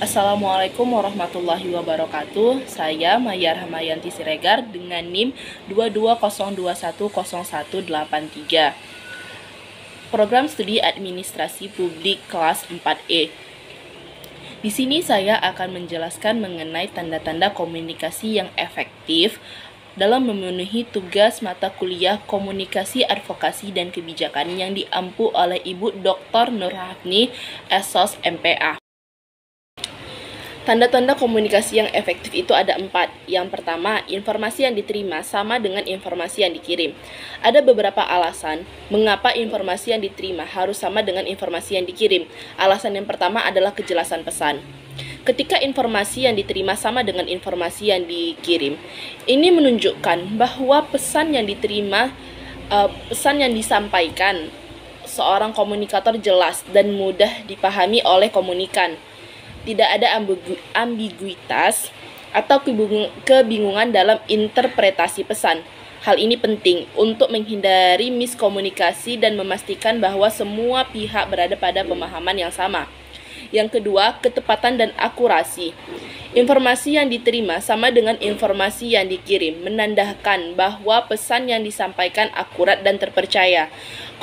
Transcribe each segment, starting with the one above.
Assalamualaikum warahmatullahi wabarakatuh. Saya Maya Rahmayanti Siregar dengan NIM 2202101883. Program Studi Administrasi Publik kelas 4E. Di sini saya akan menjelaskan mengenai tanda-tanda komunikasi yang efektif dalam memenuhi tugas mata kuliah Komunikasi, Advokasi, dan Kebijakan yang diampu oleh Ibu Dr. Nurhafni, SOS MPA. Tanda-tanda komunikasi yang efektif itu ada 4. Yang pertama, informasi yang diterima sama dengan informasi yang dikirim. Ada beberapa alasan mengapa informasi yang diterima harus sama dengan informasi yang dikirim. Alasan yang pertama adalah kejelasan pesan. Ketika informasi yang diterima sama dengan informasi yang dikirim, ini menunjukkan bahwa pesan yang diterima, pesan yang disampaikan seorang komunikator jelas dan mudah dipahami oleh komunikan. Tidak ada ambiguitas atau kebingungan dalam interpretasi pesan. Hal ini penting untuk menghindari miskomunikasi dan memastikan bahwa semua pihak berada pada pemahaman yang sama. Yang kedua, ketepatan dan akurasi. Informasi yang diterima sama dengan informasi yang dikirim, menandakan bahwa pesan yang disampaikan akurat dan terpercaya.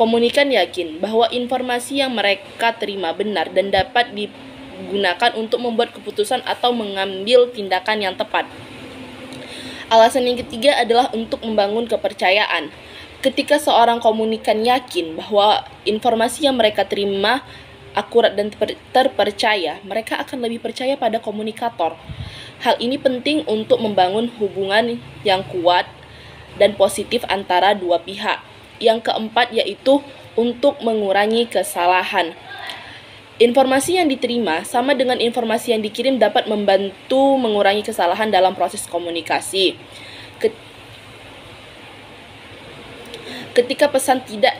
Komunikan yakin bahwa informasi yang mereka terima benar dan dapat digunakan untuk membuat keputusan atau mengambil tindakan yang tepat. Alasan yang ketiga adalah untuk membangun kepercayaan. Ketika seorang komunikan yakin bahwa informasi yang mereka terima akurat dan terpercaya, mereka akan lebih percaya pada komunikator. Hal ini penting untuk membangun hubungan yang kuat dan positif antara dua pihak. Yang keempat yaitu untuk mengurangi kesalahan. Informasi yang diterima sama dengan informasi yang dikirim dapat membantu mengurangi kesalahan dalam proses komunikasi. Ketika pesan tidak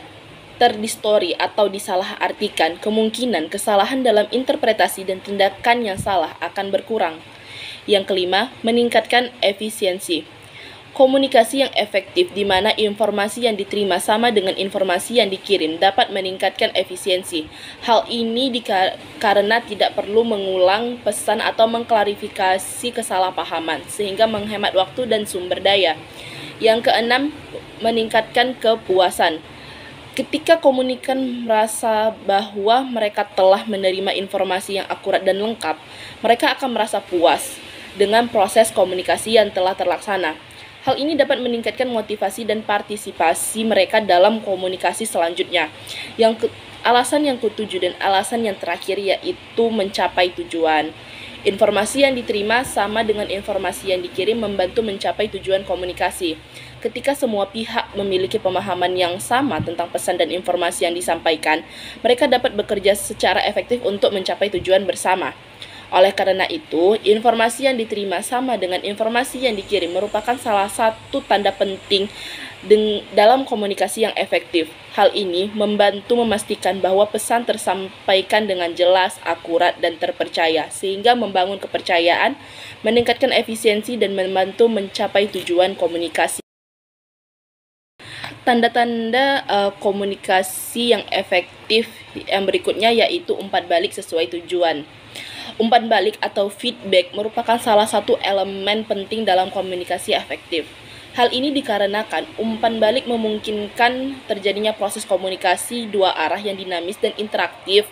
terdistorsi atau disalahartikan, kemungkinan kesalahan dalam interpretasi dan tindakan yang salah akan berkurang. Yang kelima, meningkatkan efisiensi. Komunikasi yang efektif di mana informasi yang diterima sama dengan informasi yang dikirim dapat meningkatkan efisiensi. Hal ini karena tidak perlu mengulang pesan atau mengklarifikasi kesalahpahaman, sehingga menghemat waktu dan sumber daya. Yang keenam, meningkatkan kepuasan. Ketika komunikan merasa bahwa mereka telah menerima informasi yang akurat dan lengkap, mereka akan merasa puas dengan proses komunikasi yang telah terlaksana. Hal ini dapat meningkatkan motivasi dan partisipasi mereka dalam komunikasi selanjutnya. Alasan yang ketujuh dan alasan yang terakhir yaitu mencapai tujuan. Informasi yang diterima sama dengan informasi yang dikirim membantu mencapai tujuan komunikasi. Ketika semua pihak memiliki pemahaman yang sama tentang pesan dan informasi yang disampaikan, mereka dapat bekerja secara efektif untuk mencapai tujuan bersama. Oleh karena itu, informasi yang diterima sama dengan informasi yang dikirim merupakan salah satu tanda penting dalam komunikasi yang efektif. Hal ini membantu memastikan bahwa pesan tersampaikan dengan jelas, akurat, dan terpercaya, sehingga membangun kepercayaan, meningkatkan efisiensi, dan membantu mencapai tujuan komunikasi. Tanda-tanda komunikasi yang efektif yang berikutnya yaitu umpan balik sesuai tujuan. Umpan balik atau feedback merupakan salah satu elemen penting dalam komunikasi efektif. Hal ini dikarenakan umpan balik memungkinkan terjadinya proses komunikasi dua arah yang dinamis dan interaktif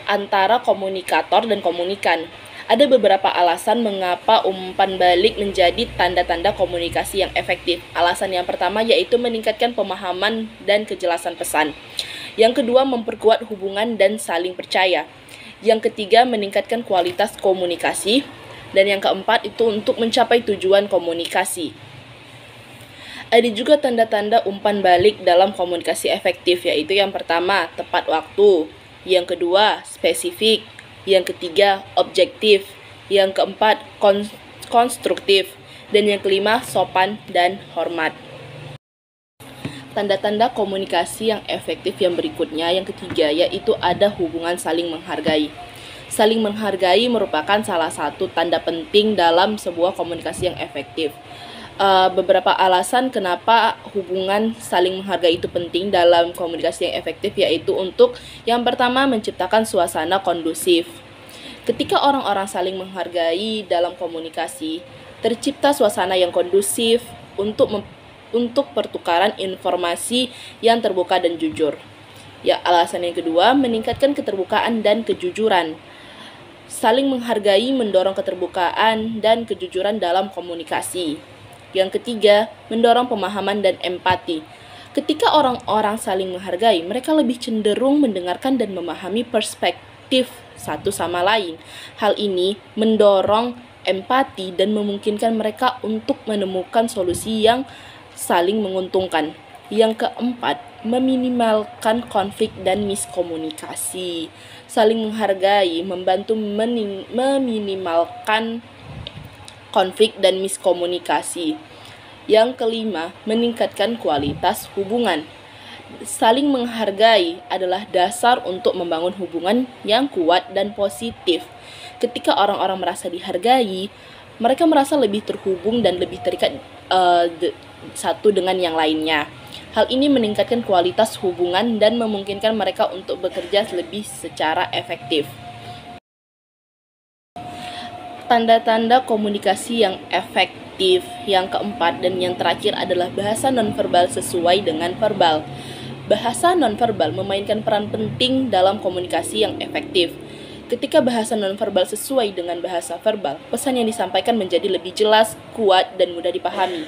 antara komunikator dan komunikan. Ada beberapa alasan mengapa umpan balik menjadi tanda-tanda komunikasi yang efektif. Alasan yang pertama yaitu meningkatkan pemahaman dan kejelasan pesan. Yang kedua, memperkuat hubungan dan saling percaya. Yang ketiga, meningkatkan kualitas komunikasi. Dan yang keempat, itu untuk mencapai tujuan komunikasi. Ada juga tanda-tanda umpan balik dalam komunikasi efektif, yaitu yang pertama, tepat waktu. Yang kedua, spesifik. Yang ketiga, objektif. Yang keempat, konstruktif. Dan yang kelima, sopan dan hormat. Tanda-tanda komunikasi yang efektif yang berikutnya, yang ketiga, yaitu ada hubungan saling menghargai. Saling menghargai merupakan salah satu tanda penting dalam sebuah komunikasi yang efektif. Beberapa alasan kenapa hubungan saling menghargai itu penting dalam komunikasi yang efektif, yaitu untuk yang pertama, menciptakan suasana kondusif. Ketika orang-orang saling menghargai dalam komunikasi, tercipta suasana yang kondusif untuk pertukaran informasi yang terbuka dan jujur. Ya, alasan yang kedua, meningkatkan keterbukaan dan kejujuran. Saling menghargai mendorong keterbukaan dan kejujuran dalam komunikasi. Yang ketiga, mendorong pemahaman dan empati. Ketika orang-orang saling menghargai, mereka lebih cenderung mendengarkan dan memahami perspektif satu sama lain. Hal ini mendorong empati dan memungkinkan mereka untuk menemukan solusi yang saling menguntungkan. Yang keempat, meminimalkan konflik dan miskomunikasi. Saling menghargai membantu meminimalkan konflik dan miskomunikasi. Yang kelima, meningkatkan kualitas hubungan. Saling menghargai adalah dasar untuk membangun hubungan yang kuat dan positif. Ketika orang-orang merasa dihargai, mereka merasa lebih terhubung dan lebih terikat satu dengan yang lainnya. Hal ini meningkatkan kualitas hubungan dan memungkinkan mereka untuk bekerja lebih secara efektif. Tanda-tanda komunikasi yang efektif yang keempat dan yang terakhir adalah bahasa nonverbal sesuai dengan verbal. Bahasa nonverbal memainkan peran penting dalam komunikasi yang efektif. Ketika bahasa nonverbal sesuai dengan bahasa verbal, pesan yang disampaikan menjadi lebih jelas, kuat, dan mudah dipahami.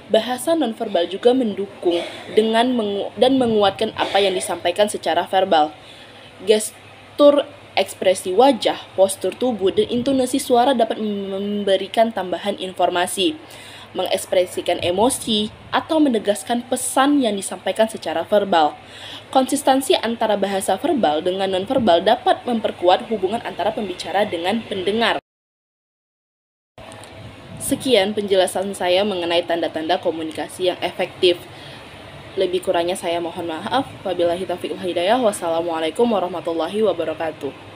Bahasa nonverbal juga mendukung dan menguatkan apa yang disampaikan secara verbal. Gestur, ekspresi wajah, postur tubuh, dan intonasi suara dapat memberikan tambahan informasi, mengekspresikan emosi, atau menegaskan pesan yang disampaikan secara verbal. Konsistensi antara bahasa verbal dengan nonverbal dapat memperkuat hubungan antara pembicara dengan pendengar. Sekian penjelasan saya mengenai tanda-tanda komunikasi yang efektif. Lebih kurangnya saya mohon maaf. Wabillahi taufiq wal hidayah. Wassalamualaikum warahmatullahi wabarakatuh.